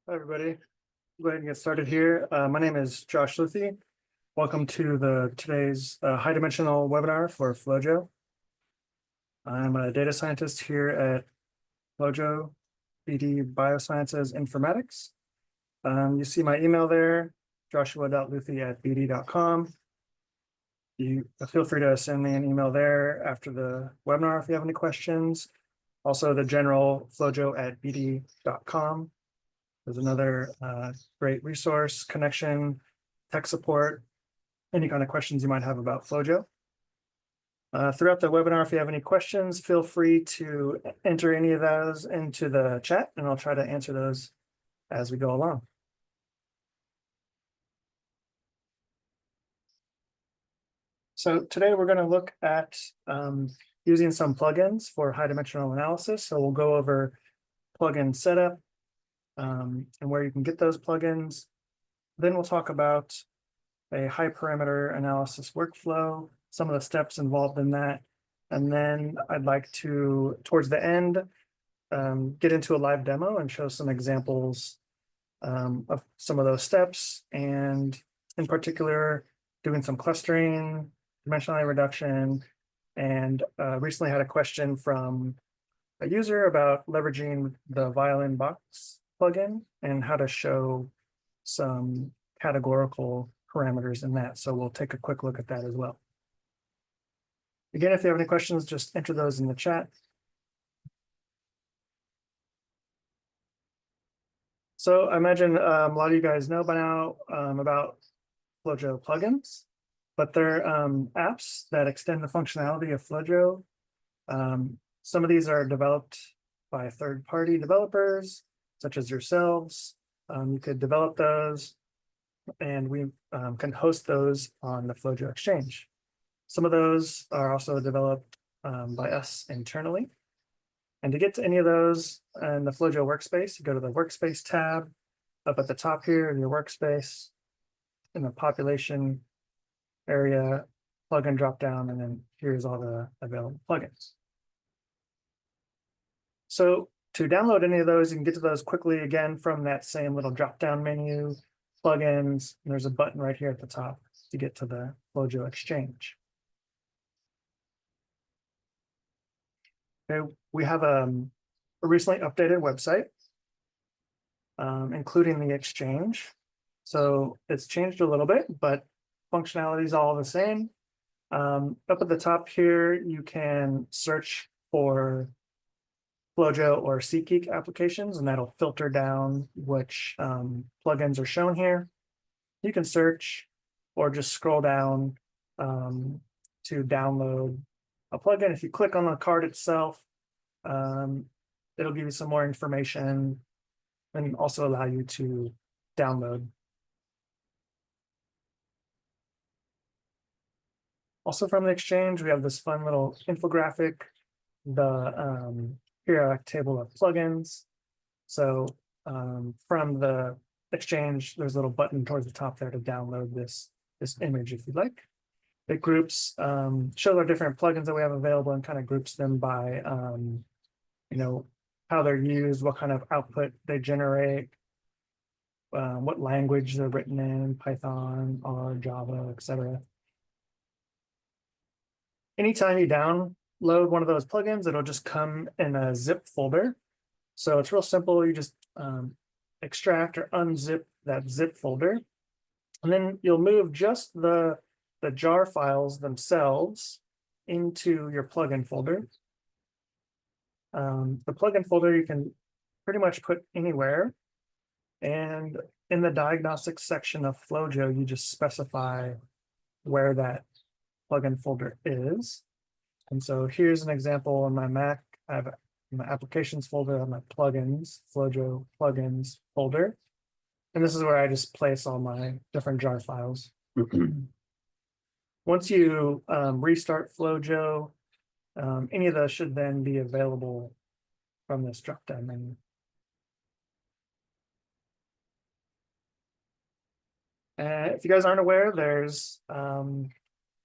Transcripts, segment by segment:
Hi, everybody. Go ahead and get started here. My name is Josh Luth. Welcome to today's high dimensional webinar for Flojo. I'm a data scientist here at Flojo, BD Biosciences Informatics. You see my email there, joshua.luthi@bd.com. You feel free to send me an email there after the webinar if you have any questions. Also, the general flojo@bd.com. There's another great resource, connection, tech support, any kind of questions you might have about Flojo. Throughout the webinar, if you have any questions, feel free to enter any of those into the chat, and I'll try to answer those as we go along. So today we're going to look at using some plugins for high dimensional analysis. So we'll go over plugin setup and where you can get those plugins. Then we'll talk about a high parameter analysis workflow, some of the steps involved in that. And then I'd like to, towards the end, get into a live demo and show some examples of some of those steps, and in particular, doing some clustering, dimensionality reduction, and recently had a question from a user about leveraging the ViolinBox plugin and how to show some categorical parameters in that. So we'll take a quick look at that as well. Again, if you have any questions, just enter those in the chat. So I imagine a lot of you guys know by now about Flojo plugins, but they're apps that extend the functionality of Flojo. Some of these are developed by third-party developers, such as yourselves. You could develop those, and we can host those on the Flojo Exchange. Some of those are also developed by us internally. And to get to any of those in the Flojo workspace, you go to the Workspace tab up at the top here in your workspace, in the population area, plugin dropdown, and then here's all the available plugins. So to download any of those, you can get to those quickly again from that same little drop-down menu, plugins, and there's a button right here at the top to get to the Flojo Exchange. Okay, we have a recently updated website, including the Exchange. So it's changed a little bit, but functionality is all the same. Up at the top here, you can search for Flojo or SeatGeek applications, and that'll filter down which plugins are shown here. You can search or just scroll down to download a plugin. If you click on the card itself, it'll give you some more information and also allow you to download. Also from the Exchange, we have this fun little infographic, the periodic table of plugins. So from the Exchange, there's a little button towards the top there to download this image if you'd like. It groups, shows our different plugins that we have available and kind of groups them by, you know, how they're used, what kind of output they generate, what language they're written in, Python, R, Java, etc. Anytime you download one of those plugins, it'll just come in a zip folder. So it's real simple. You just extract or unzip that zip folder, and then you'll move just the jar files themselves into your plugin folder. The plugin folder you can pretty much put anywhere. And in the diagnostics section of Flojo, you just specify where that plugin folder is. And so here's an example on my Mac. I have my applications folder on my plugins, Flojo plugins folder. And this is where I just place all my different jar files. Once you restart Flojo, any of those should then be available from this drop-down menu. If you guys aren't aware, there's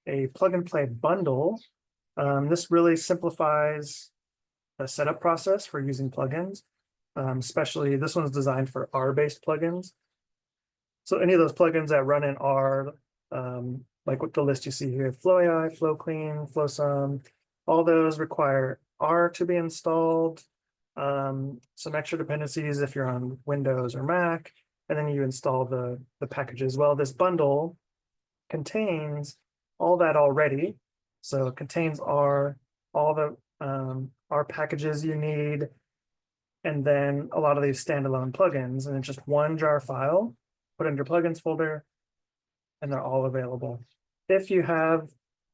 a plug-and-play bundle. This really simplifies the setup process for using plugins. especially this one's designed for R-based plugins. So any of those plugins that run in R, like with the list you see here, FlowAI, FlowClean, FlowSum, all those require R to be installed. Some extra dependencies if you're on Windows or Mac, and then you install the packages. Well, this bundle contains all that already. So it contains R, all the R packages you need, and then a lot of these standalone plugins, and it's just one jar file, put in your plugins folder, and they're all available. If you have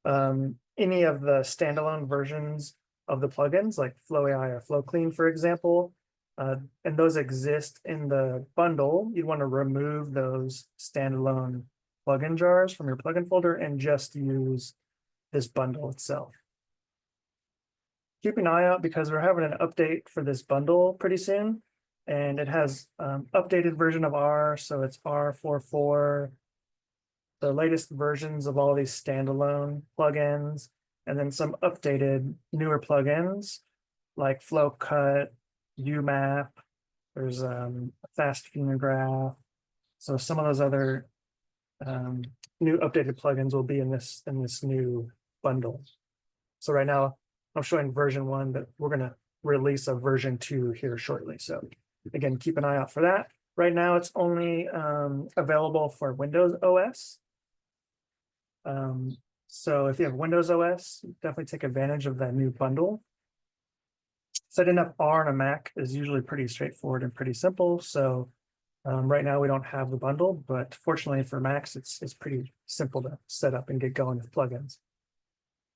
any of the standalone versions of the plugins, like FlowAI or FlowClean, for example, and those exist in the bundle, you'd want to remove those standalone plugin jars from your plugin folder and just use this bundle itself. Keep an eye out because we're having an update for this bundle pretty soon, and it has updated version of R, so it's R44, the latest versions of all these standalone plugins, and then some updated newer plugins like Flow Cut, UMAP, there's Fast Phenograph. So some of those other new updated plugins will be in this new bundle. So right now I'm showing version 1, but we're going to release a version 2 here shortly. So again, keep an eye out for that. Right now it's only available for Windows OS. So if you have Windows OS, definitely take advantage of that new bundle. Setting up R on a Mac is usually pretty straightforward and pretty simple. So right now we don't have the bundle, but fortunately for Macs, it's pretty simple to set up and get going with plugins.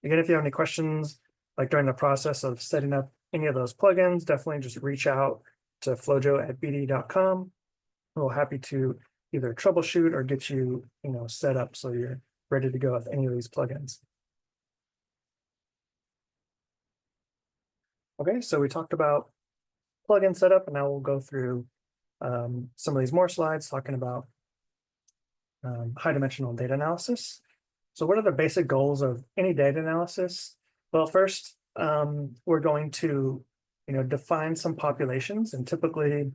Again, if you have any questions, like during the process of setting up any of those plugins, definitely just reach out to flojo@bd.com. We're happy to either troubleshoot or get you, set up so you're ready to go with any of these plugins. Okay, so we talked about plugin setup, and now we'll go through some of these more slides talking about high dimensional data analysis. So what are the basic goals of any data analysis? Well, first, we're going to define some populations, and typically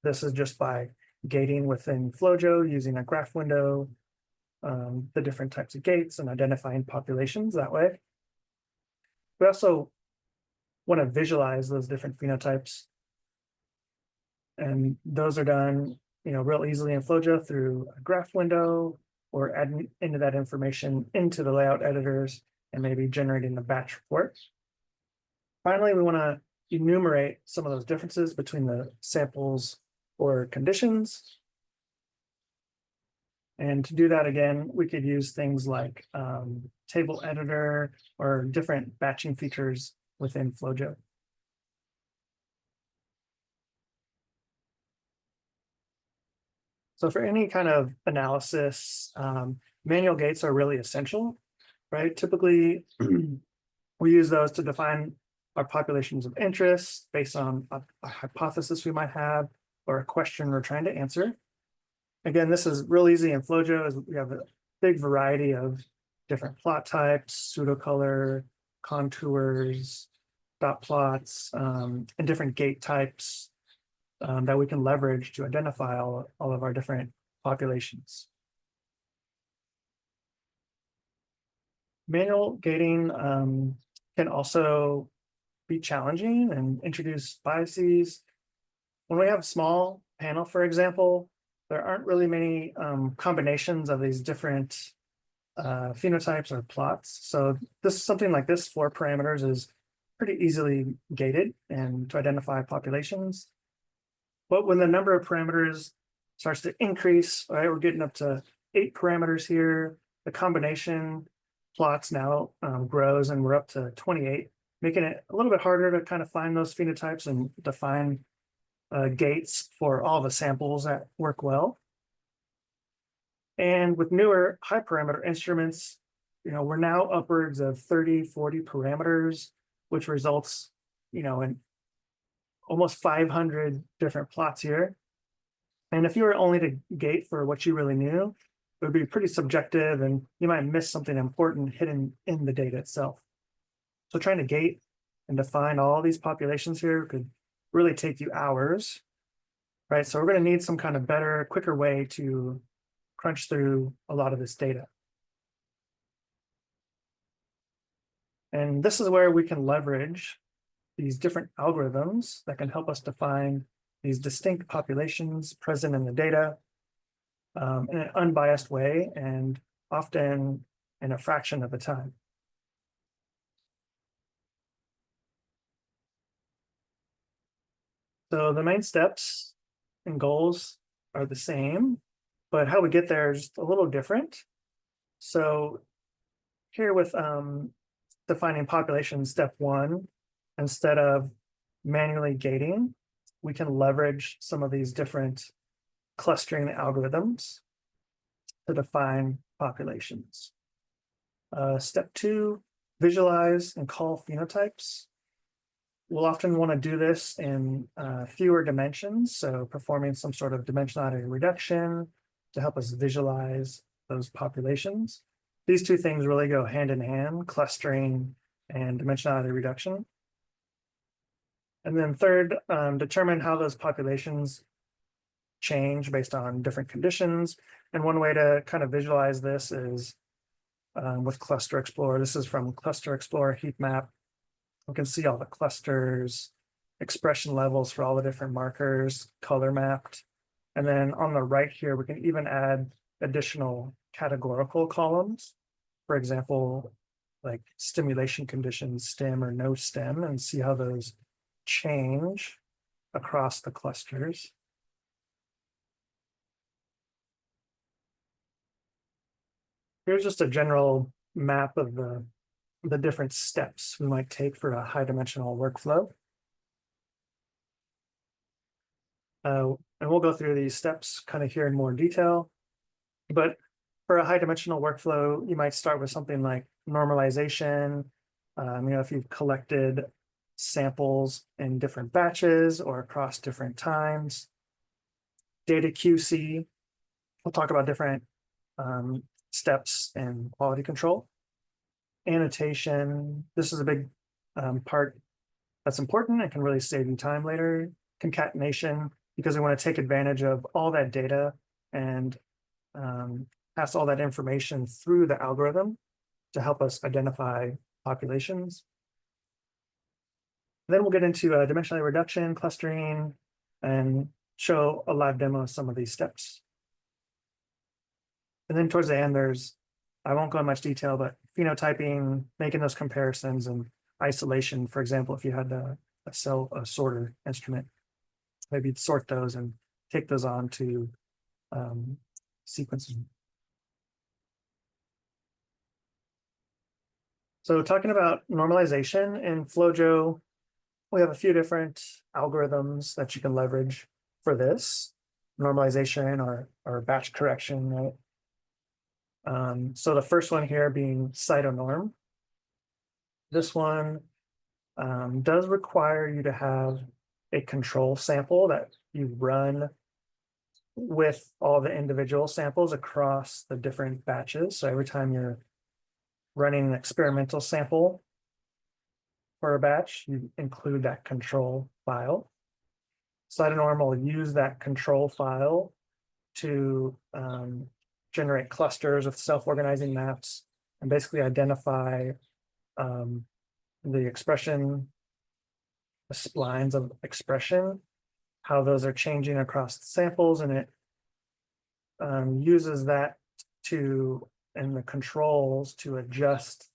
this is just by gating within Flojo using a graph window, the different types of gates, and identifying populations that way. We also want to visualize those different phenotypes, and those are done real easily in Flojo through a graph window or adding into that information into the layout editors and maybe generating a batch report. Finally, we want to enumerate some of those differences between the samples or conditions. And to do that, again, we could use things like table editor or different batching features within Flojo. So for any kind of analysis, manual gates are really essential, right? Typically, we use those to define our populations of interest based on a hypothesis we might have or a question we're trying to answer. Again, this is real easy in Flojo as we have a big variety of different plot types, pseudocolor, contours, dot plots, and different gate types that we can leverage to identify all of our different populations. Manual gating can also be challenging and introduce biases. When we have a small panel, for example, there aren't really many combinations of these different phenotypes or plots. So something like this, 4 parameters, is pretty easily gated and to identify populations. But when the number of parameters starts to increase, right, we're getting up to 8 parameters here, the combination plots now grows and we're up to 28, making it a little bit harder to kind of find those phenotypes and define gates for all the samples that work well. And with newer high parameter instruments, we're now upwards of 30, 40 parameters, which results, in almost 500 different plots here. And if you were only to gate for what you really knew, it would be pretty subjective and you might miss something important hidden in the data itself. So trying to gate and define all these populations here could really take you hours, right? So we're going to need some kind of better, quicker way to crunch through a lot of this data. And this is where we can leverage these different algorithms that can help us define these distinct populations present in the data in an unbiased way and often in a fraction of the time. So the main steps and goals are the same, but how we get there is just a little different. So here with defining population step 1, instead of manually gating, we can leverage some of these different clustering algorithms to define populations. Step 2, visualize and call phenotypes. We'll often want to do this in fewer dimensions, so performing some sort of dimensionality reduction to help us visualize those populations. These two things really go hand in hand, clustering and dimensionality reduction. And then third, determine how those populations change based on different conditions. And one way to kind of visualize this is with Cluster Explorer. This is from Cluster Explorer heat map. We can see all the clusters, expression levels for all the different markers, color mapped. And then on the right here, we can even add additional categorical columns. For example, like stimulation conditions, stem or no stem, and see how those change across the clusters. Here's just a general map of the different steps we might take for a high dimensional workflow. And we'll go through these steps kind of here in more detail. But for a high dimensional workflow, you might start with something like normalization. If you've collected samples in different batches or across different times. Data QC, we'll talk about different steps in quality control. Annotation, this is a big part that's important and can really save you time later. Concatenation, because we want to take advantage of all that data and pass all that information through the algorithm to help us identify populations. Then we'll get into dimensionality reduction, clustering, and show a live demo of some of these steps. And then towards the end, I won't go in much detail, but phenotyping, making those comparisons, and isolation. For example, if you had a sorter instrument, maybe you'd sort those and take those on to sequencing. So talking about normalization in FlowJo, we have a few different algorithms that you can leverage for this normalization or batch correction, right? So the first one here being cytonorm. This one does require you to have a control sample that you run with all the individual samples across the different batches. So every time you're running an experimental sample for a batch, you include that control file. Cytonorm will use that control file to generate clusters with self-organizing maps and basically identify the expression, the splines of expression, how those are changing across the samples, and it uses that and the controls to adjust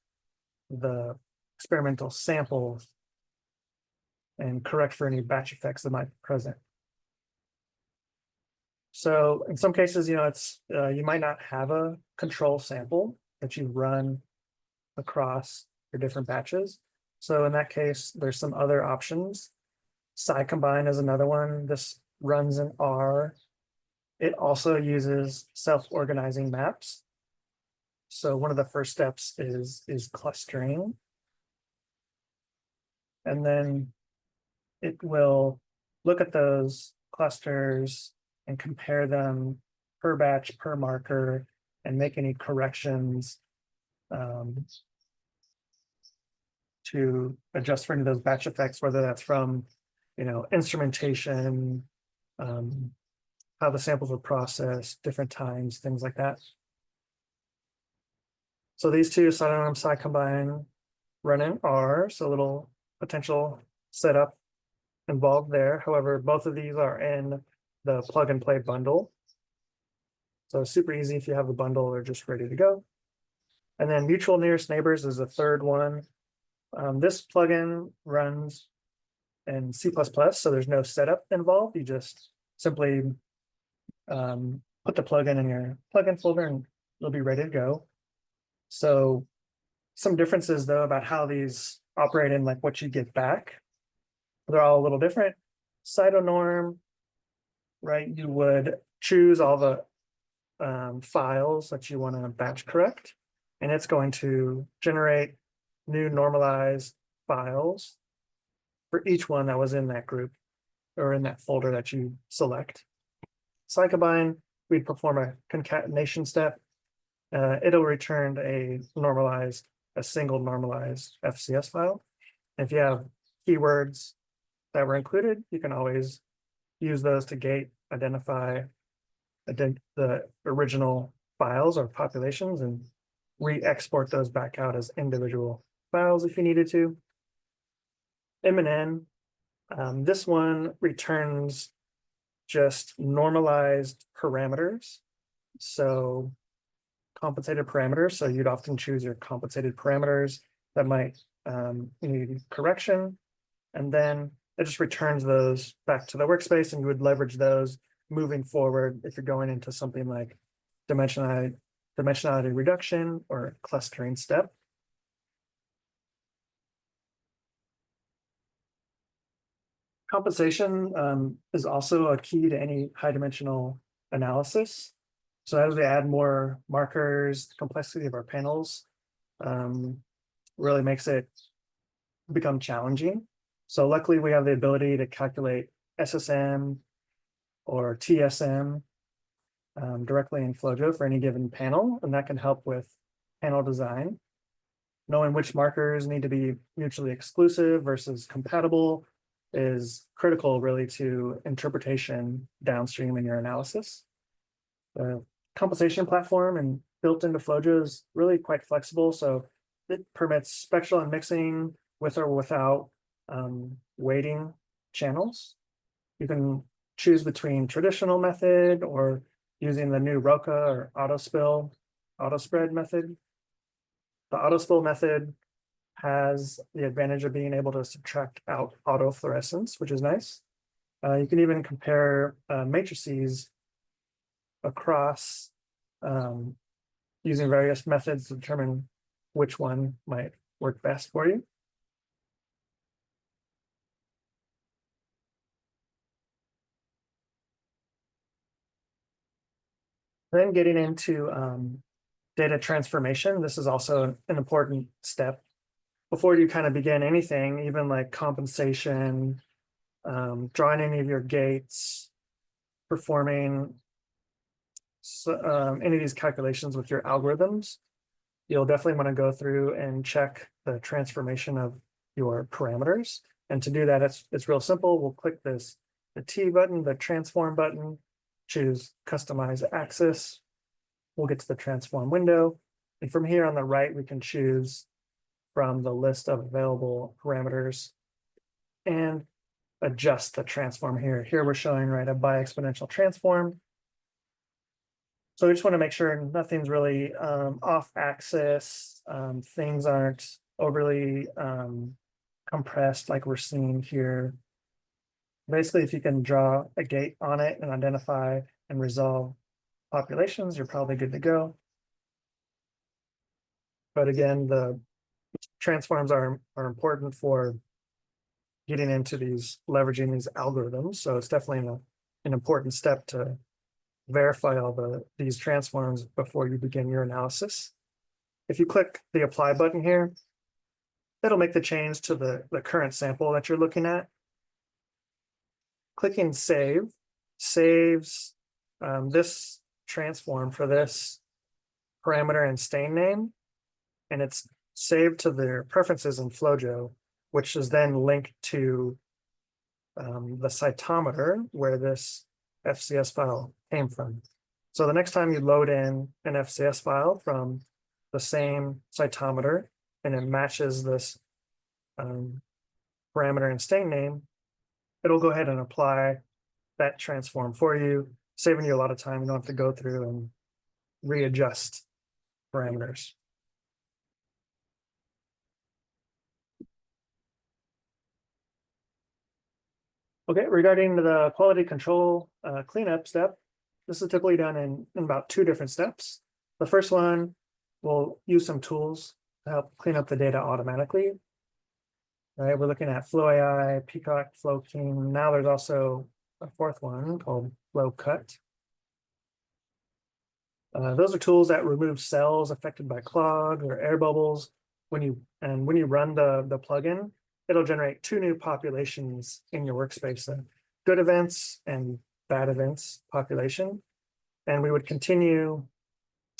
the experimental samples and correct for any batch effects that might be present. So in some cases, you might not have a control sample that you run across your different batches. So in that case, there's some other options. SciCombine is another one. This runs in R. It also uses self-organizing maps. So one of the first steps is clustering. And then it will look at those clusters and compare them per batch, per marker, and make any corrections to adjust for any of those batch effects, whether that's from instrumentation, how the samples were processed, different times, things like that. So these two side on side combine run in R, so a little potential setup involved there. However, both of these are in the plug and play bundle. So super easy if you have the bundle, they're just ready to go. And then mutual nearest neighbors is the third one. This plugin runs in C++, so there's no setup involved. You just simply put the plugin in your plugin folder and it'll be ready to go. So some differences though about how these operate and like what you get back. They're all a little different. Cytonorm, right? You would choose all the files that you want to batch correct, and it's going to generate new normalized files for each one that was in that group or in that folder that you select. Cycombine, we'd perform a concatenation step. It'll return a single normalized FCS file. If you have keywords that were included, you can always use those to gate, identify the original files or populations and re-export those back out as individual files if you needed to. M&N, this one returns just normalized parameters. So compensated parameters. So you'd often choose your compensated parameters that might need correction. And then it just returns those back to the workspace, and you would leverage those moving forward if you're going into something like dimensionality reduction or clustering step. Compensation is also a key to any high dimensional analysis. So as we add more markers, the complexity of our panels really makes it become challenging. So luckily we have the ability to calculate SSM or TSM directly in FlowJo for any given panel, and that can help with panel design. Knowing which markers need to be mutually exclusive versus compatible is critical really to interpretation downstream in your analysis. The compensation platform and built into FlowJo is really quite flexible, so it permits spectral and mixing with or without weighting channels. You can choose between traditional method or using the new Roca or auto-spread method. The auto-spill method has the advantage of being able to subtract out autofluorescence, which is nice. You can even compare matrices across using various methods to determine which one might work best for you. Then getting into data transformation, this is also an important step. Before you kind of begin anything, even like compensation, drawing any of your gates, performing any of these calculations with your algorithms, you'll definitely want to go through and check the transformation of your parameters. And to do that, it's real simple. We'll click the T button, the transform button, choose customize axis. We'll get to the transform window. And from here on the right, we can choose from the list of available parameters and adjust the transform here. Here we're showing, right, a bi-exponential transform. So we just want to make sure nothing's really off axis. Things aren't overly compressed like we're seeing here. Basically, if you can draw a gate on it and identify and resolve populations, you're probably good to go. But again, the transforms are important for getting into leveraging these algorithms. So it's definitely an important step to verify all these transforms before you begin your analysis. If you click the apply button here, it'll make the change to the current sample that you're looking at. Clicking save saves this transform for this parameter and stain name, and it's saved to their preferences in FlowJo, which is then linked to the cytometer where this FCS file came from. So the next time you load in an FCS file from the same cytometer and it matches this parameter and stain name, it'll go ahead and apply that transform for you, saving you a lot of time. You don't have to go through and readjust parameters. Okay, regarding the quality control cleanup step, this is typically done in about 2 different steps. The first one, we'll use some tools to help clean up the data automatically. All right, we're looking at Flow AI, Peacock, Flow King. Now there's also a 4th one called Flow Cut. Those are tools that remove cells affected by clog or air bubbles. When you run the plugin, it'll generate 2 new populations in your workspace: the good events and bad events population. And we would continue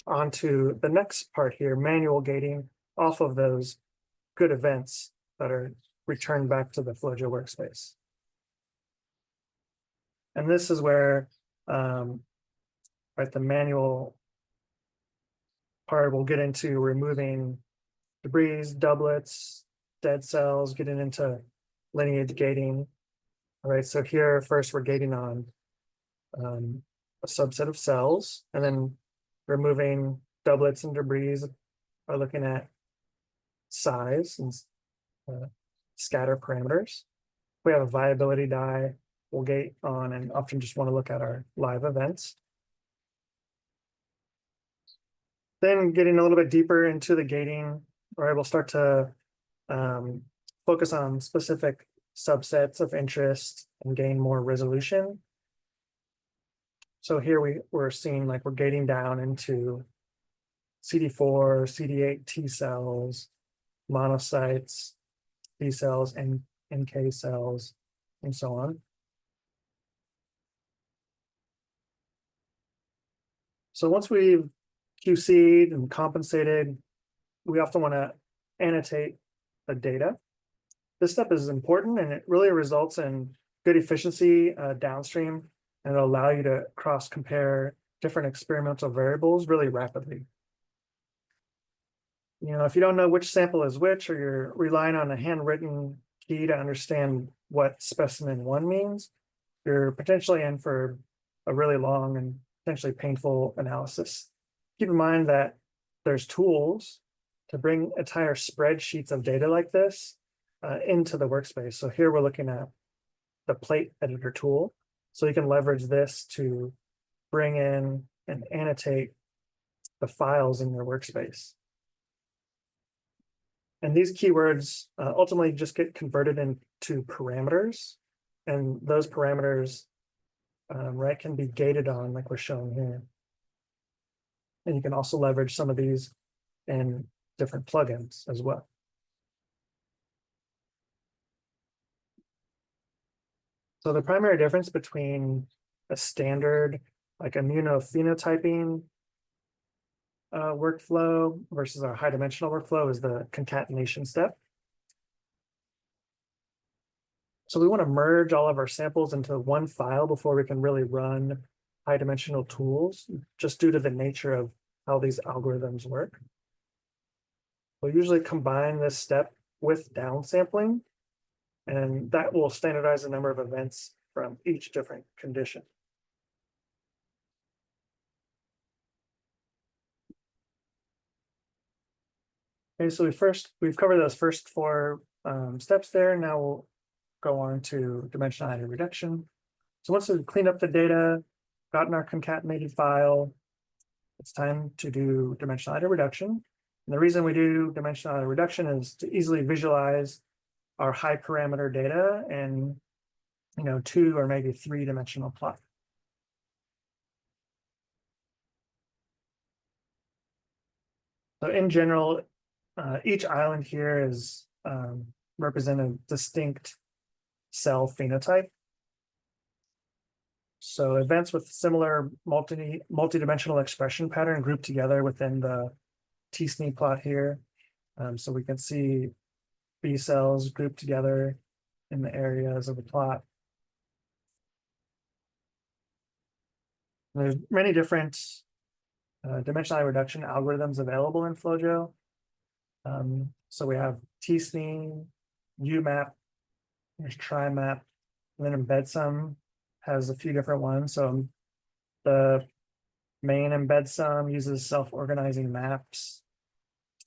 on to the next part here, manual gating off of those good events that are returned back to the FlowJo workspace. And this is where right, the manual part will get into removing debris, doublets, dead cells, getting into lineage gating. All right, so here first we're gating on a subset of cells, and then removing doublets and debris are looking at size and scatter parameters. If we have a viability die, we'll gate on and often just want to look at our live events. Then getting a little bit deeper into the gating, right, we'll start to focus on specific subsets of interest and gain more resolution. So here we're seeing like we're gating down into CD4, CD8 T cells, monocytes, B cells, and NK cells, and so on. So once we've QC'd and compensated, we often want to annotate the data. This step is important and it really results in good efficiency downstream, and it'll allow you to cross-compare different experimental variables really rapidly. You know, if you don't know which sample is which, or you're relying on a handwritten key to understand what specimen 1 means, you're potentially in for a really long and potentially painful analysis. Keep in mind that there's tools to bring entire spreadsheets of data like this into the workspace. So here we're looking at the plate editor tool. So you can leverage this to bring in and annotate the files in your workspace. And these keywords ultimately just get converted into parameters. And those parameters, right, can be gated on like we're showing here. And you can also leverage some of these in different plugins as well. So the primary difference between a standard like immunophenotyping workflow versus our high dimensional workflow is the concatenation step. So we want to merge all of our samples into one file before we can really run high dimensional tools, just due to the nature of how these algorithms work. We'll usually combine this step with downsampling, and that will standardize the number of events from each different condition. Okay, so we've covered those first 4 steps there. Now we'll go on to dimensionality reduction. So once we've cleaned up the data, gotten our concatenated file, it's time to do dimensionality reduction. And the reason we do dimensionality reduction is to easily visualize our high parameter data in 2 or maybe 3-dimensional plot. So in general, each island here is represent a distinct cell phenotype. So events with similar multi-dimensional expression pattern grouped together within the T-SNE plot here. So we can see B cells grouped together in the areas of the plot. And there's many different dimensionality reduction algorithms available in FlowJo. So we have tsne, UMAP, there's TriMap, and then EmbedSum has a few different ones. So the main EmbedSum uses self-organizing maps.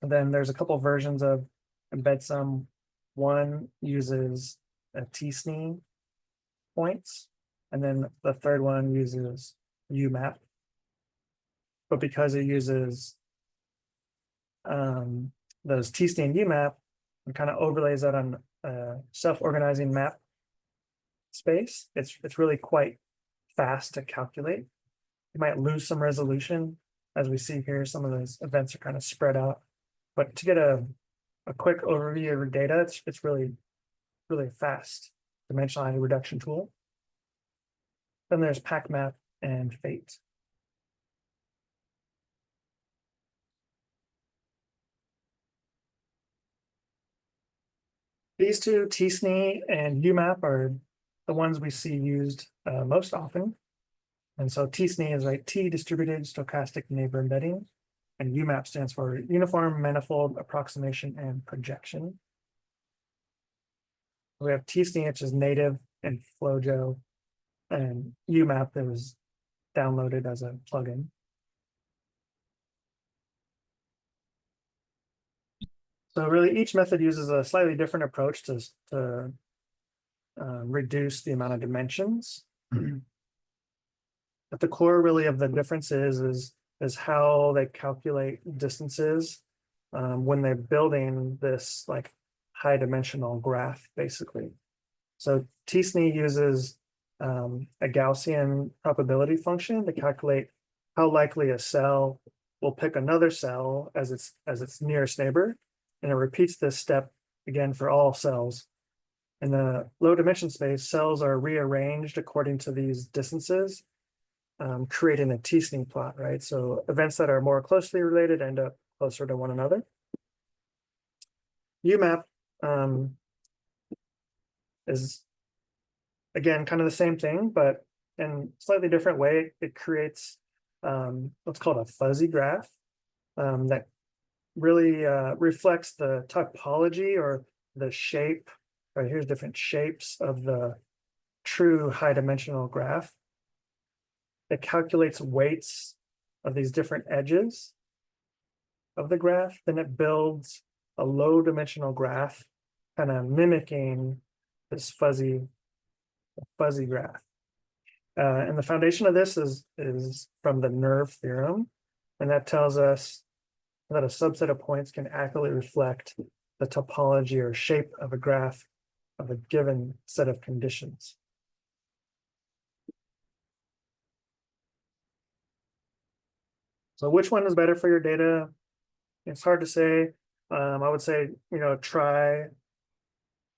And then there's a couple versions of EmbedSum. One uses a tsne points, and then the third one uses UMAP. But because it uses those tsne and UMAP, it kind of overlays that on self-organizing map space. It's really quite fast to calculate. You might lose some resolution. As we see here, some of those events are kind of spread out. But to get a quick overview of your data, it's really fast dimensionality reduction tool. Then there's PackMap and Fate. These two, tsne and UMAP, are the ones we see used most often. And so tsne is like T distributed stochastic neighbor embedding, and UMAP stands for uniform manifold approximation and projection. We have tsne, which is native in FlowJo, and UMAP that was downloaded as a plugin. So really, each method uses a slightly different approach to reduce the amount of dimensions. At the core, really, of the differences is how they calculate distances when they're building this like high dimensional graph, basically. So tsne uses a Gaussian probability function to calculate how likely a cell will pick another cell as its nearest neighbor, and it repeats this step again for all cells. In the low dimension space, cells are rearranged according to these distances, creating a tsne plot, right? So events that are more closely related end up closer to one another. UMAP is, again, kind of the same thing, but in a slightly different way. It creates what's called a fuzzy graph that really reflects the topology or the shape. Right, here's different shapes of the true high dimensional graph. It calculates weights of these different edges of the graph. Then it builds a low dimensional graph, kind of mimicking this fuzzy graph. And the foundation of this is from the nerve theorem. And that tells us that a subset of points can accurately reflect the topology or shape of a graph of a given set of conditions. So which one is better for your data? It's hard to say. I would say, try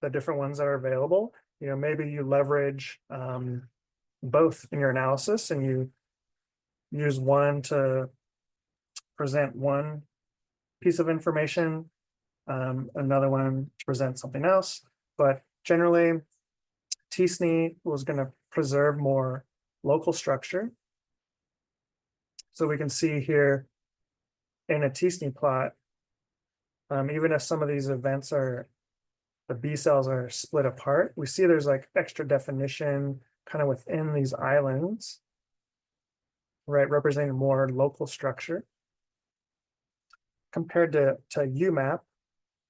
the different ones that are available. Maybe you leverage both in your analysis, and you use one to present one piece of information, another one to present something else. But generally, tsne was going to preserve more local structure. So we can see here in a tsne plot, even if some of these events the B cells are split apart, we see there's like extra definition kind of within these islands, right, representing more local structure compared to UMAP,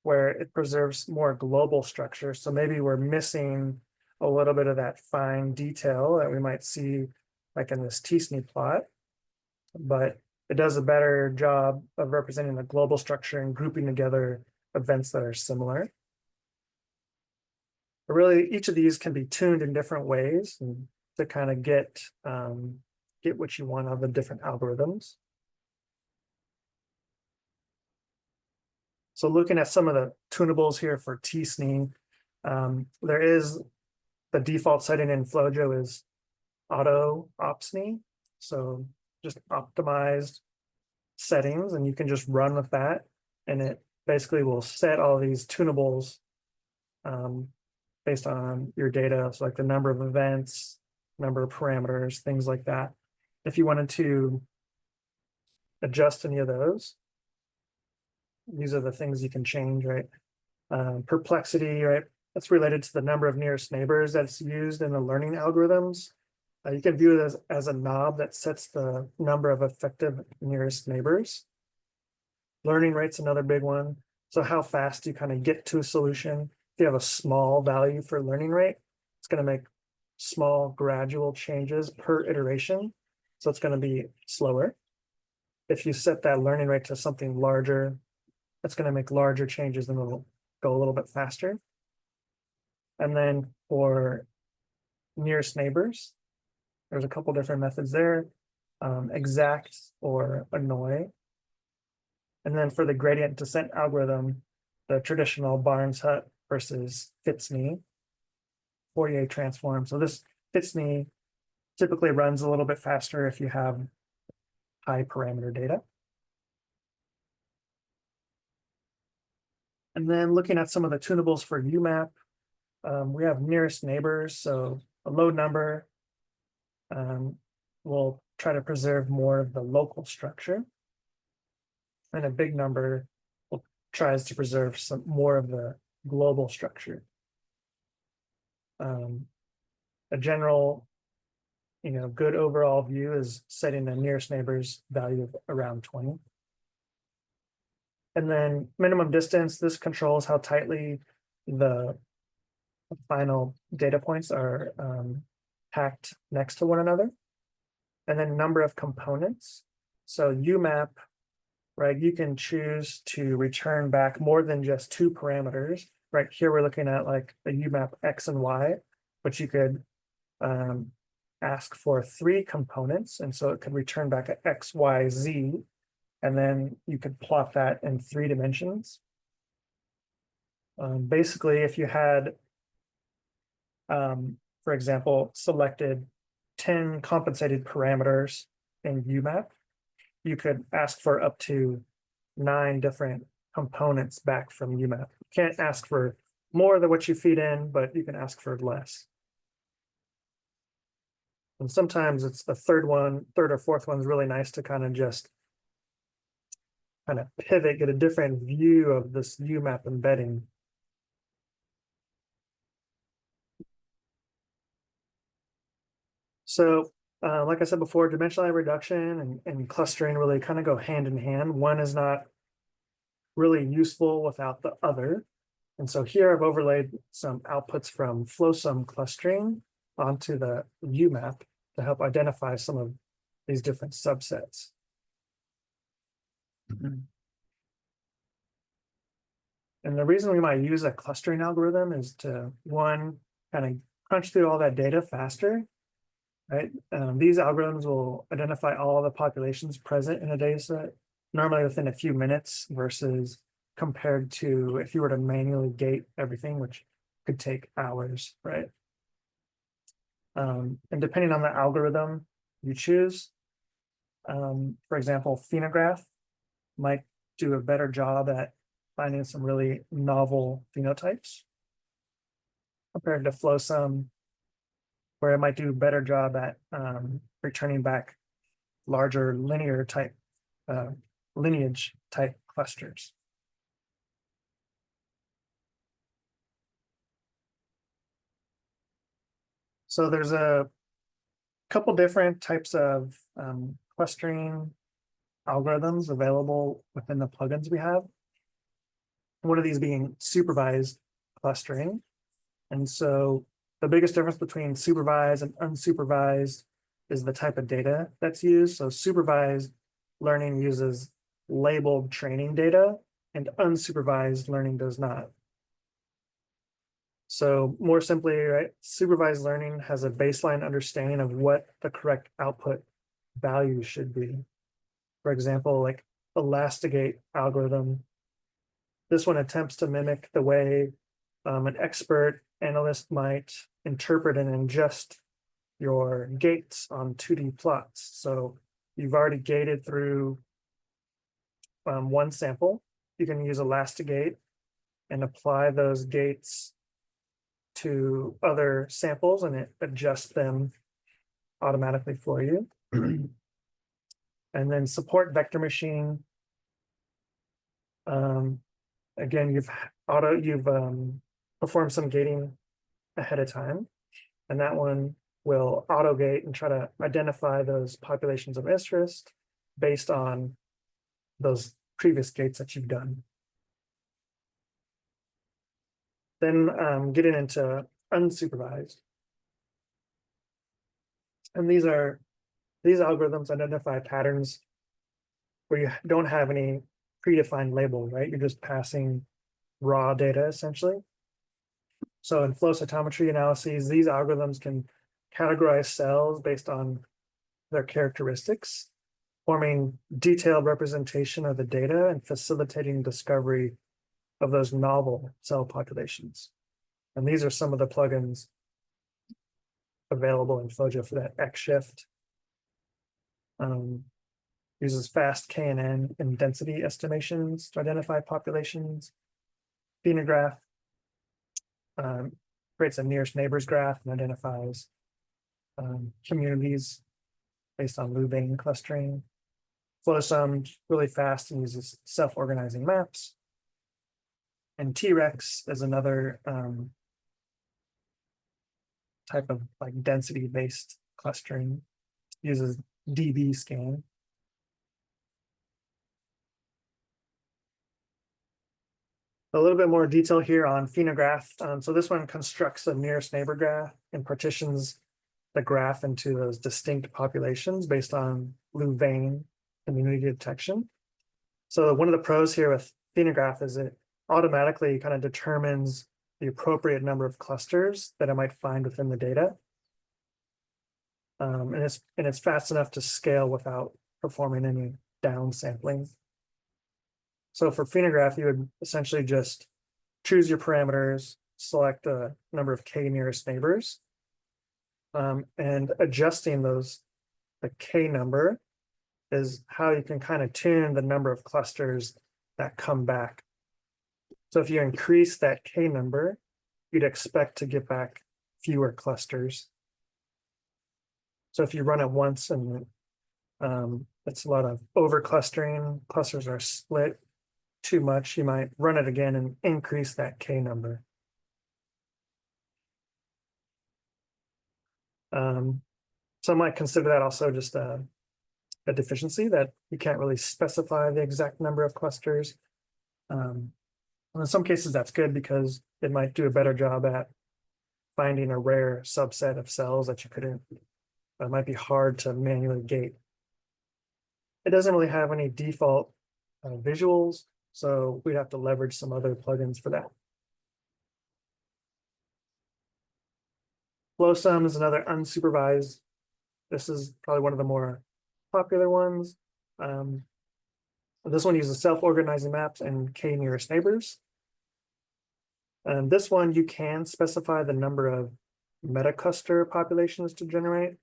where it preserves more global structure. So maybe we're missing a little bit of that fine detail that we might see like in this tsne plot, but it does a better job of representing the global structure and grouping together events that are similar. But really, each of these can be tuned in different ways to kind of get what you want out of the different algorithms. So looking at some of the tunables here for tsne, there is the default setting in FlowJo is auto opsne. So just optimized settings, and you can just run with that. And it basically will set all these tunables based on your data. So like the number of events, number of parameters, things like that. if you wanted to adjust any of those, these are the things you can change, right? Perplexity, right? That's related to the number of nearest neighbors that's used in the learning algorithms. You can view it as a knob that sets the number of effective nearest neighbors. Learning rate's another big one. So how fast you kind of get to a solution. If you have a small value for learning rate, it's going to make small gradual changes per iteration. So it's going to be slower. If you set that learning rate to something larger, it's going to make larger changes and it'll go a little bit faster. And then for nearest neighbors, there's a couple different methods there, exact or annoy. And then for the gradient descent algorithm, the traditional Barnes-Hut versus Fitz-me Fourier transform. So this Fitz-me typically runs a little bit faster if you have high parameter data. And then looking at some of the tunables for UMAP, we have nearest neighbors. So a low number will try to preserve more of the local structure. And a big number tries to preserve some more of the global structure. A general, good overall view is setting the nearest neighbor's value of around 20. And then minimum distance, this controls how tightly the final data points are packed next to one another. And then number of components. So UMAP, right, you can choose to return back more than just two parameters. Right here, we're looking at like a UMAP X and Y, but you could ask for 3 components. And so it could return back a X, Y, Z, and then you could plot that in 3 dimensions. Basically, if you had, for example, selected 10 compensated parameters in UMAP, you could ask for up to 9 different components back from UMAP. You can't ask for more than what you feed in, but you can ask for less. And sometimes it's the third or fourth one is really nice to kind of just pivot, get a different view of this UMAP embedding. So like I said before, dimensional reduction and clustering really kind of go hand in hand. One is not really useful without the other. And so here I've overlaid some outputs from flow-sum clustering onto the UMAP to help identify some of these different subsets. And the reason we might use a clustering algorithm is to, one, kind of crunch through all that data faster, right? These algorithms will identify all the populations present in a data set, normally within a few minutes, versus compared to if you were to manually gate everything, which could take hours, right? And depending on the algorithm you choose, for example, Phenograph might do a better job at finding some really novel phenotypes compared to flow-sum, where it might do a better job at returning back larger lineage type clusters. So there's a couple different types of clustering algorithms available within the plugins we have. One of these being supervised clustering. And so the biggest difference between supervised and unsupervised is the type of data that's used. So supervised learning uses labeled training data, and unsupervised learning does not. So more simply, right, supervised learning has a baseline understanding of what the correct output value should be. For example, like Elastigate algorithm, this one attempts to mimic the way an expert analyst might interpret and ingest your gates on 2D plots. So you've already gated through one sample. You can use Elastigate and apply those gates to other samples, and it adjusts them automatically for you. And then support vector machine. Again, you've performed some gating ahead of time, and that one will auto gate and try to identify those populations of interest based on those previous gates that you've done. Then getting into unsupervised. And these algorithms identify patterns where you don't have any predefined label, right? You're just passing raw data essentially. So in flow cytometry analyses, these algorithms can categorize cells based on their characteristics, forming detailed representation of the data and facilitating discovery of those novel cell populations. And these are some of the plugins available in Flojo for that X shift. Uses fast KNN and density estimations to identify populations. Phenograph creates a nearest neighbors graph and identifies communities based on Louvain clustering. FlowSum really fast and uses self-organizing maps. And T-Rex is another type of like density-based clustering, uses DB scan. A little bit more detail here on Phenograph. So this one constructs a nearest neighbor graph and partitions the graph into those distinct populations based on Louvain community detection. So one of the pros here with Phenograph is it automatically kind of determines the appropriate number of clusters that it might find within the data. And it's fast enough to scale without performing any downsampling. So for Phenograph, you would essentially just choose your parameters, select a number of K nearest neighbors, and adjusting the K number is how you can kind of tune the number of clusters that come back. So if you increase that K number, you'd expect to get back fewer clusters. So if you run it once and it's a lot of over clustering, clusters are split too much, you might run it again and increase that K number. Some might consider that also just a deficiency, that you can't really specify the exact number of clusters. And in some cases, that's good because it might do a better job at finding a rare subset of cells that you couldn't, that might be hard to manually gate. It doesn't really have any default visuals, so we'd have to leverage some other plugins for that. FlowSum is another unsupervised. This is probably one of the more popular ones. This one uses self-organizing maps and K nearest neighbors. And this one, you can specify the number of metacluster populations to generate.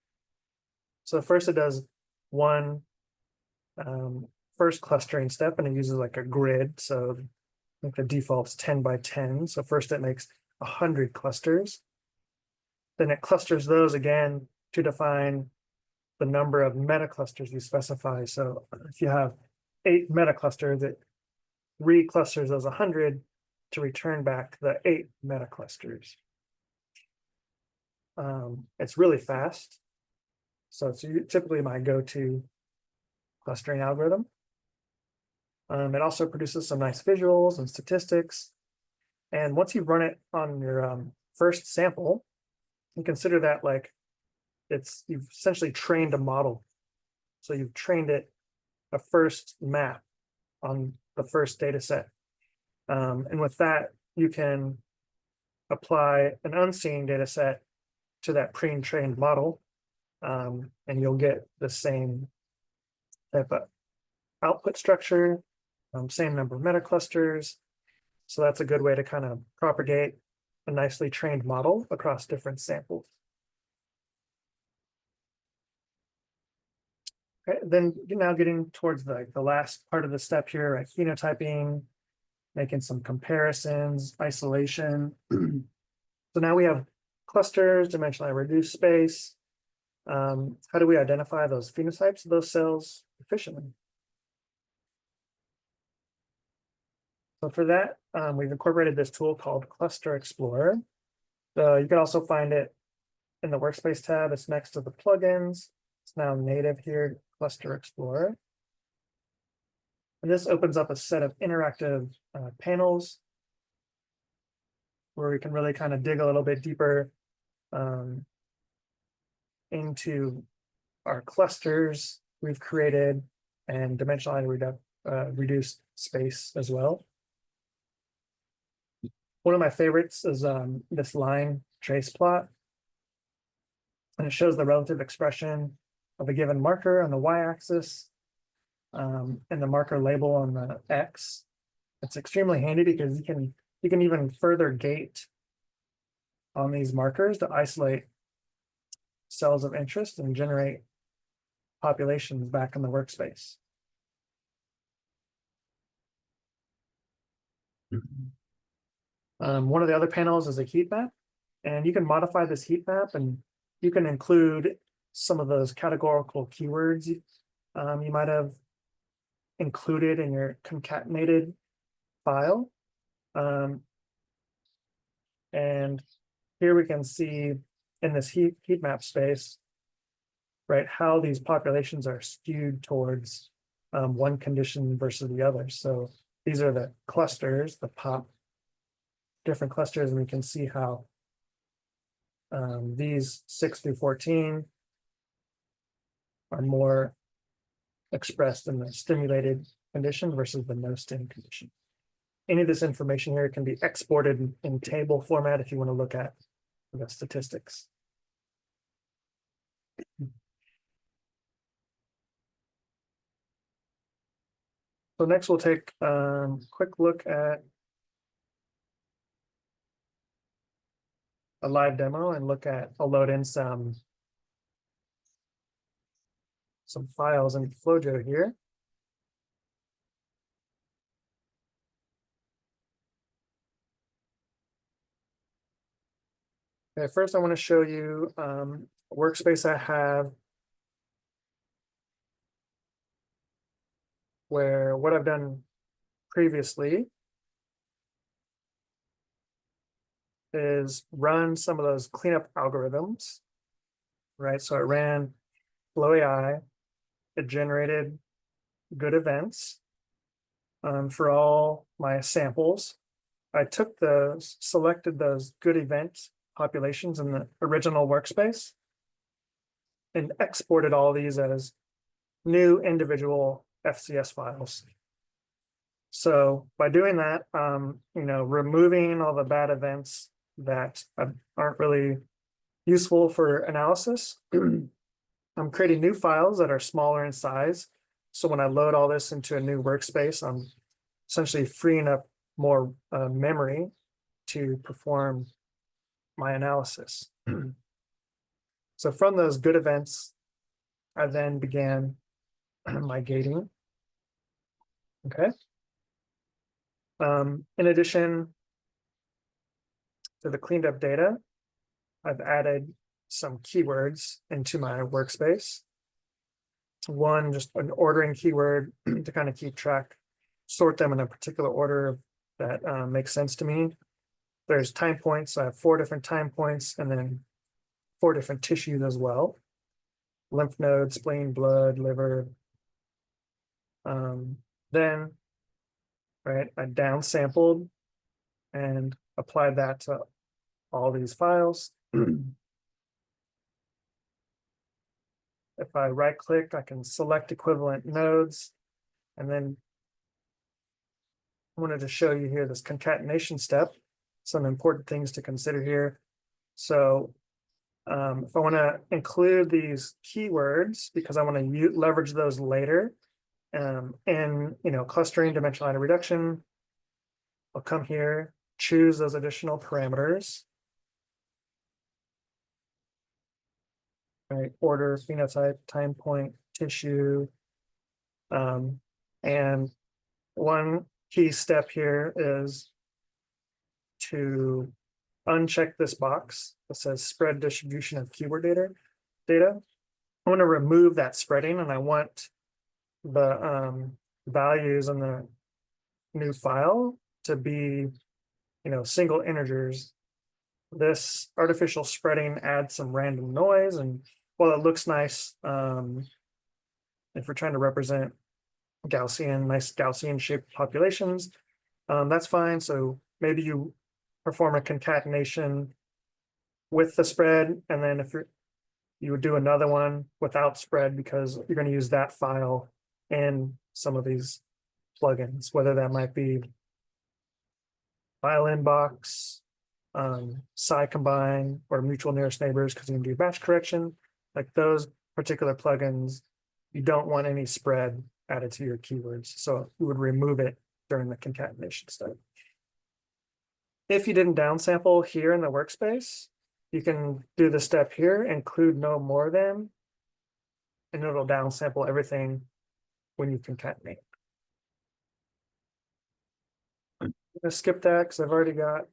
So first it does one first clustering step, and it uses like a grid. So I think the default's 10 by 10. So first it makes 100 clusters. Then it clusters those again to define the number of metaclusters you specify. So if you have 8 metaclusters, it reclusters those 100 to return back the 8 metaclusters. It's really fast. So it's typically my go-to clustering algorithm. It also produces some nice visuals and statistics. And once you've run it on your first sample, you consider that like you've essentially trained a model. So you've trained it a first map on the first data set. And with that, you can apply an unseen data set to that pre-trained model, and you'll get the same type of output structure, same number of metaclusters. So that's a good way to kind of propagate a nicely trained model across different samples. Okay, then you're now getting towards the last part of the step here, right? Phenotyping, making some comparisons, isolation. So now we have clusters, dimensionally reduced space. How do we identify those phenotypes of those cells? efficiently. So for that, we've incorporated this tool called Cluster Explorer. You can also find it in the Workspace tab. It's next to the plugins. It's now native here, Cluster Explorer. And this opens up a set of interactive panels where we can really kind of dig a little bit deeper into our clusters we've created and dimensionally reduced space as well. One of my favorites is this line trace plot. And it shows the relative expression of a given marker on the y-axis and the marker label on the x. It's extremely handy because you can even further gate on these markers to isolate cells of interest and generate populations back in the workspace. One of the other panels is a heat map, and you can modify this heat map, and you can include some of those categorical keywords you might have included in your concatenated file. And here we can see in this heat map space, right, how these populations are skewed towards one condition versus the other. So these are the clusters, the different clusters, and we can see how these 6 through 14 are more expressed in the stimulated condition versus the no stim condition. Any of this information here can be exported in table format if you want to look at the statistics. So next we'll take a quick look at a live demo and I'll load in some files in Flojo here. Okay, first I want to show you a workspace I have where what I've done previously is run some of those cleanup algorithms, right? So it ran Flow AI, it generated good events for all my samples. I selected those good event populations in the original workspace and exported all these as new individual FCS files. So by doing that, removing all the bad events that aren't really useful for analysis, I'm creating new files that are smaller in size. So when I load all this into a new workspace, I'm essentially freeing up more memory to perform my analysis. So from those good events, I then began my gating. Okay. In addition to the cleaned up data, I've added some keywords into my workspace. One, just an ordering keyword to kind of keep track, sort them in a particular order that makes sense to me. There's time points. I have 4 different time points and then 4 different tissues as well. Lymph nodes, spleen, blood, liver. Then, right, I downsampled and applied that to all these files. If I right click, I can select equivalent nodes. And then I wanted to show you here this concatenation step, some important things to consider here. So if I want to include these keywords, because I want to leverage those later in clustering, dimensional reduction, I'll come here, choose those additional parameters. Right, order, phenotype, time point, tissue. And one key step here is to uncheck this box that says spread distribution of keyword data. I want to remove that spreading, and I want the values in the new file to be, single integers. This artificial spreading adds some random noise, and while it looks nice, if we're trying to represent nice Gaussian shaped populations, that's fine. So maybe you perform a concatenation with the spread, and then if you would do another one without spread, because you're going to use that file in some of these plugins, whether that might be ViolinBox, combine, or mutual nearest neighbors, because you can do batch correction. Like those particular plugins, you don't want any spread added to your keywords, so you would remove it during the concatenation step. If you didn't downsample here in the workspace, you can do the step here, include no more than, and it'll downsample everything when you concatenate. I'm gonna skip that because I've already got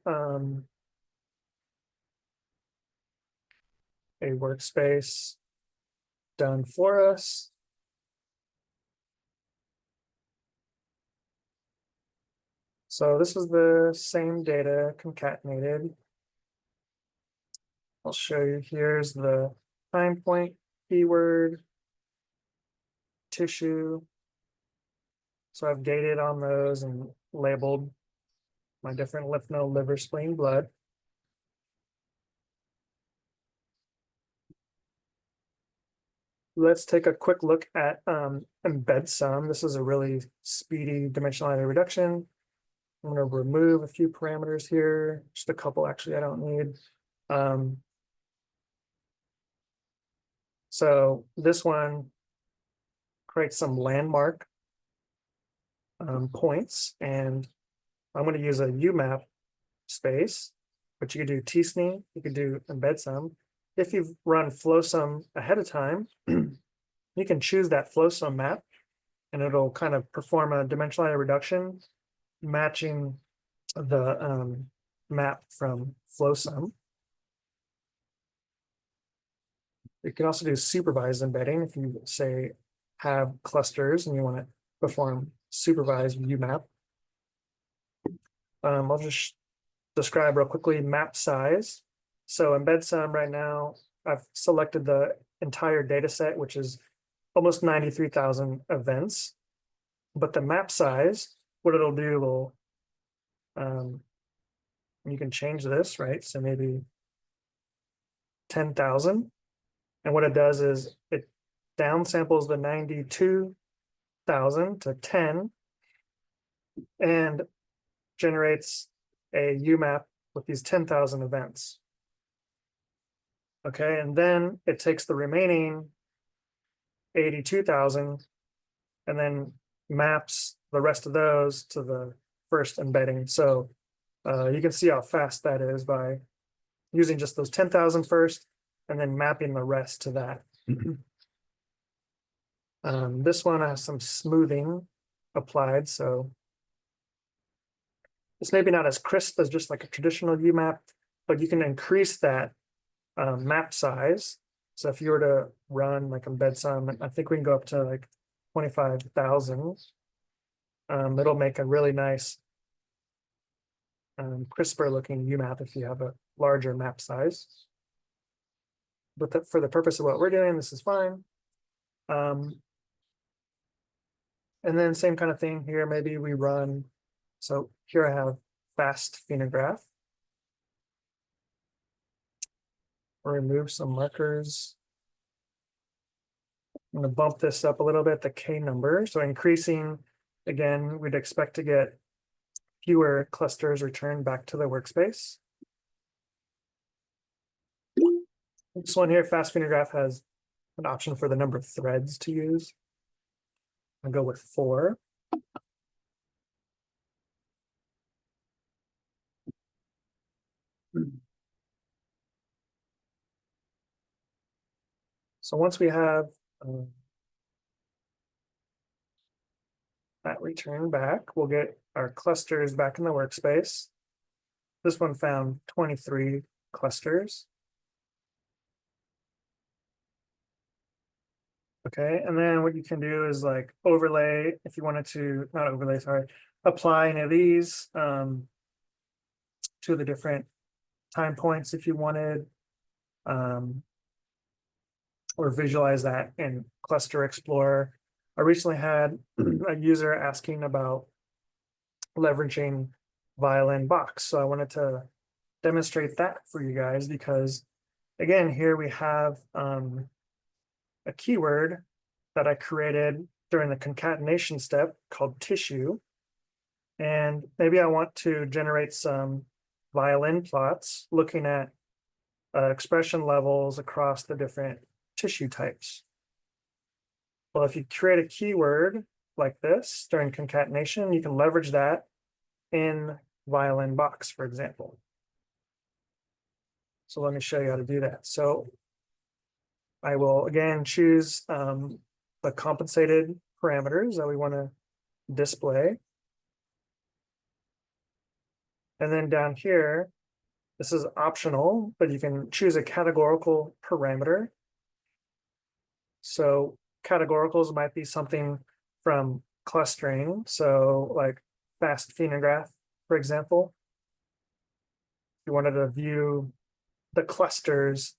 a workspace done for us. So this is the same data concatenated. I'll show you. Here's the time point keyword, tissue. So I've dated on those and labeled my different lymph node, liver, spleen, blood. Let's take a quick look at embed sum. This is a really speedy dimensionality reduction. I'm going to remove a few parameters here, just a couple actually I don't need. So this one creates some landmark points, and I'm going to use a UMAP space, but you can do t-SNE, you can do embed sum. If you've run flow sum ahead of time, you can choose that flow sum map, and it'll kind of perform a dimensionality reduction matching the map from flow sum. You can also do supervised embedding if you say have clusters and you want to perform supervised UMAP. I'll just describe real quickly map size. So embed sum right now, I've selected the entire data set, which is almost 93,000 events. But the map size, what it'll do will, you can change this, right? So maybe 10,000. And what it does is it downsamples the 92,000 to 10 and generates a UMAP with these 10,000 events. Okay, and then it takes the remaining 82,000 and then maps the rest of those to the first embedding. So you can see how fast that is by using just those 10,000 first and then mapping the rest to that. This one has some smoothing applied, so it's maybe not as crisp as just like a traditional UMAP, but you can increase that map size. So if you were to run like embed sum, I think we can go up to like 25,000. It'll make a really nice crisper looking UMAP if you have a larger map size. But for the purpose of what we're doing, this is fine. And then same kind of thing here, maybe we run, so here I have fast Phenograph. Remove some markers. I'm going to bump this up a little bit, the K number. So increasing, again, we'd expect to get fewer clusters returned back to the workspace. This one here, fast Phenograph, has an option for the number of threads to use. I'll go with 4. So once we have that return back, we'll get our clusters back in the workspace. This one found 23 clusters. Okay, and then what you can do is like overlay, if you wanted to, not overlay, sorry, apply any of these to the different time points if you wanted, or visualize that in Cluster Explorer. I recently had a user asking about leveraging ViolinBox, so I wanted to demonstrate that for you guys because, again, here we have a keyword that I created during the concatenation step called tissue. And maybe I want to generate some violin plots looking at expression levels across the different tissue types. Well, if you create a keyword like this during concatenation, you can leverage that in ViolinBox, for example. So let me show you how to do that. So I will again choose the compensated parameters that we want to display. And then down here, this is optional, but you can choose a categorical parameter. So categoricals might be something from clustering. So like fast Phenograph, for example. If you wanted to view the clusters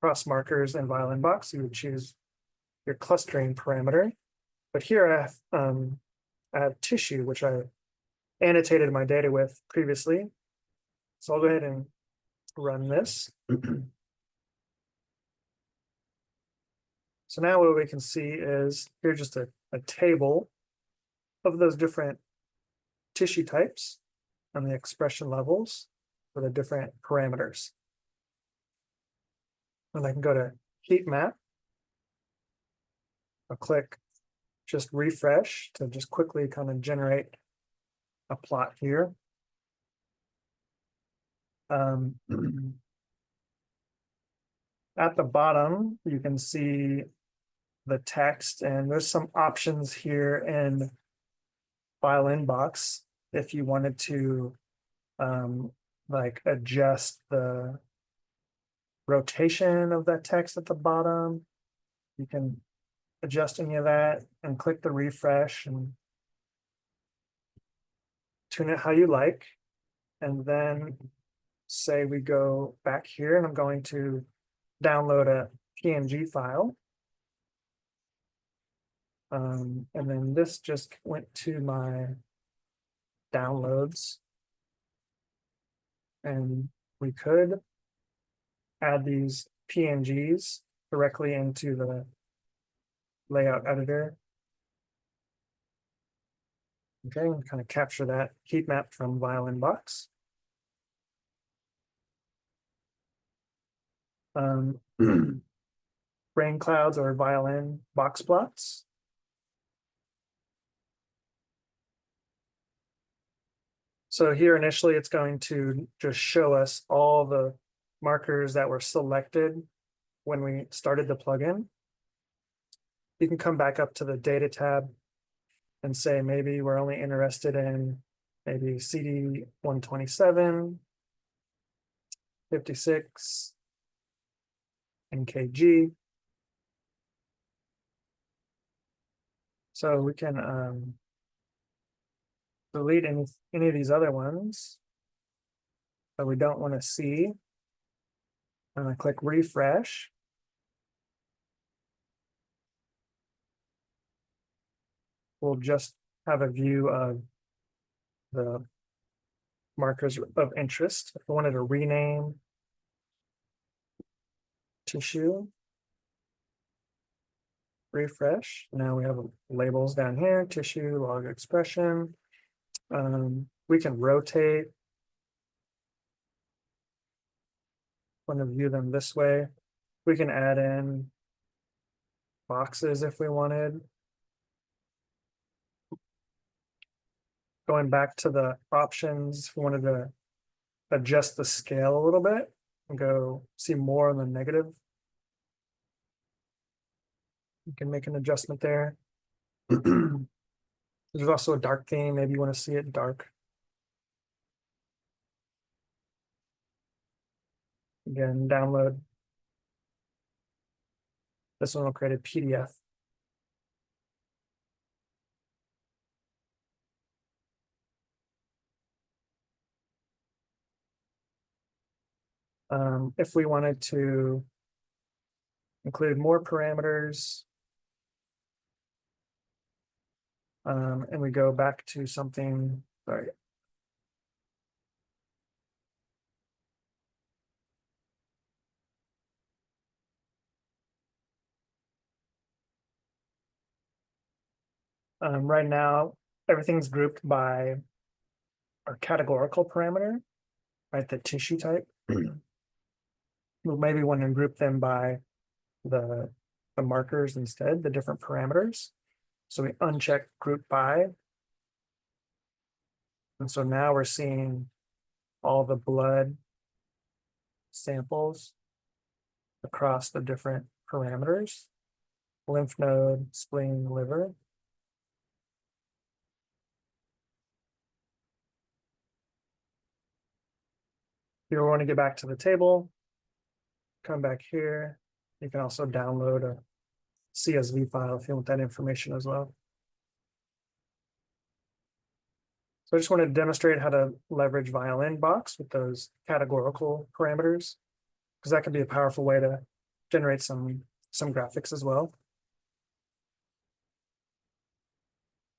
cross markers in ViolinBox, you would choose your clustering parameter. But here I have tissue, which I annotated my data with previously. So I'll go ahead and run this. So now what we can see is here's just a table of those different tissue types and the expression levels for the different parameters. And I can go to heat map. I'll click just refresh to just quickly kind of generate a plot here. At the bottom, you can see the text, and there's some options here in ViolinBox if you wanted to like adjust the rotation of that text at the bottom. You can adjust any of that and click the refresh and tune it how you like. And then say we go back here and I'm going to download a PNG file. And then this just went to my downloads. And we could add these PNGs directly into the layout editor. Okay, and kind of capture that heat map from ViolinBox. Rain clouds or violin box plots. So here initially it's going to just show us all the markers that were selected when we started the plugin. You can come back up to the data tab and say maybe we're only interested in maybe CD 127, 56, and KG. So we can delete any of these other ones that we don't want to see. And I click refresh. We'll just have a view of the markers of interest. If I wanted to rename tissue, refresh. Now we have labels down here, tissue, log expression. We can rotate. Want to view them this way. We can add in boxes if we wanted. Going back to the options, if we wanted to adjust the scale a little bit and go see more on the negative, you can make an adjustment there. There's also a dark theme. Maybe you want to see it dark. Again, download This one will create a PDF. If we wanted to include more parameters, and we go back to something, sorry. Right now, everything's grouped by our categorical parameter, right? The tissue type. We'll maybe want to group them by the markers instead, the different parameters. So we uncheck group by. And so now we're seeing all the blood samples across the different parameters: lymph node, spleen, liver. If you want to get back to the table, come back here. You can also download a CSV file if you want that information as well. So I just wanted to demonstrate how to leverage ViolinBox with those categorical parameters, because that can be a powerful way to generate some graphics as well.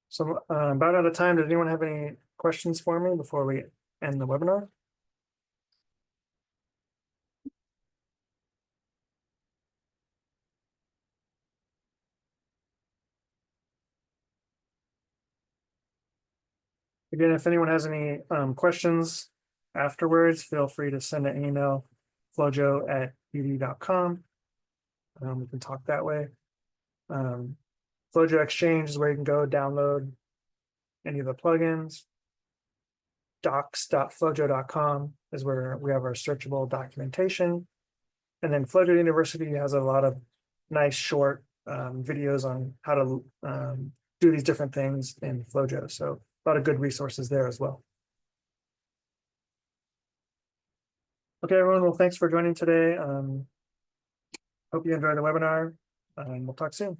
So about out of time. Did anyone have any questions for me before we end the webinar? Again, if anyone has any questions afterwards, feel free to send an email, flojo@ud.com. We can talk that way. Flojo Exchange is where you can go download any of the plugins. Docs.flojo.com is where we have our searchable documentation. And then Flojo University has a lot of nice short videos on how to do these different things in Flojo. So a lot of good resources there as well. Okay, everyone. Well, thanks for joining today. Hope you enjoyed the webinar, and we'll talk soon.